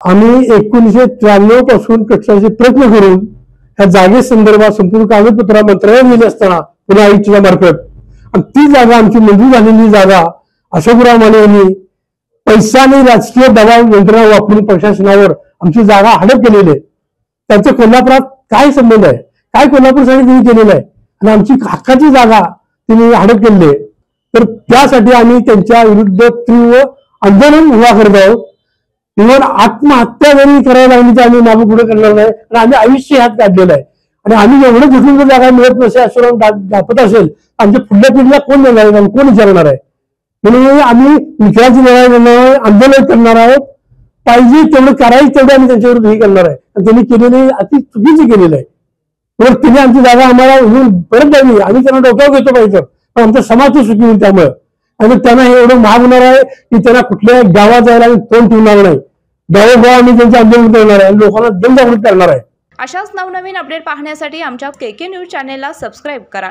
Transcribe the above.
आम्ही 1993 पासून कक्षाचे प्रयत्न करून ह्या जागेसंदर्भात संपूर्ण कागदपत्र मंत्रालयात गेले असताना पुन्हा आयुक्ताच्या मार्फत आणि ती जागा आमची मंजूर झालेली जागा अशोकराव माने यांनी पैसा आणि राजकीय दबाव यंत्रणा वापरून प्रशासनावर आमची जागा हडप केलेली आहे। त्यांचं कोल्हापुरात काय संबंध आहे, काय कोल्हापूरसाठी त्यांनी केलेलं आहे आणि आमची हक्काची जागा त्यांनी हडप केलेली आहे। तर त्यासाठी आम्ही त्यांच्या विरुद्ध तीव्र आंदोलन उभा करत आहोत। इव्हन आत्महत्या जरी करायला लागली तर आम्ही मागे पुढे करणार नाही आणि आम्ही आयुष्य ह्यात काढलेलं आहे आणि आम्ही एवढं झुकून जागा मिळत नसे असं दाखवत असेल आमच्या पुढल्या पिढीला कोण देणार आहे, कोण विचारणार आहे। म्हणून आम्ही विचाराची लढाई लढणार, आंदोलन करणार आहोत। पाहिजे तेवढं करायचं तेवढं आम्ही त्यांच्यावर हे करणार आहे आणि त्यांनी केलेले अति चुकीचे केलेलं आहे। तर तिने आमची जागा आम्हाला परत द्यावी, आम्ही त्यांना डोक्यावर घेतो पाहिजे, पण आमचा समाज सुखी होईल त्यामुळे। आणि त्यांना हे एवढं महाग होणार आहे की त्यांना कुठल्या गावात जायला आम्ही तोंड ठेवणार नाही। गावोगाव आम्ही त्यांचे आंदोलन करणार आहे, लोकांना जनजागृत करणार आहे। अशाच नवनवीन अपडेट पाहण्यासाठी आमच्या KK न्यूज चॅनेलला सबस्क्राईब करा।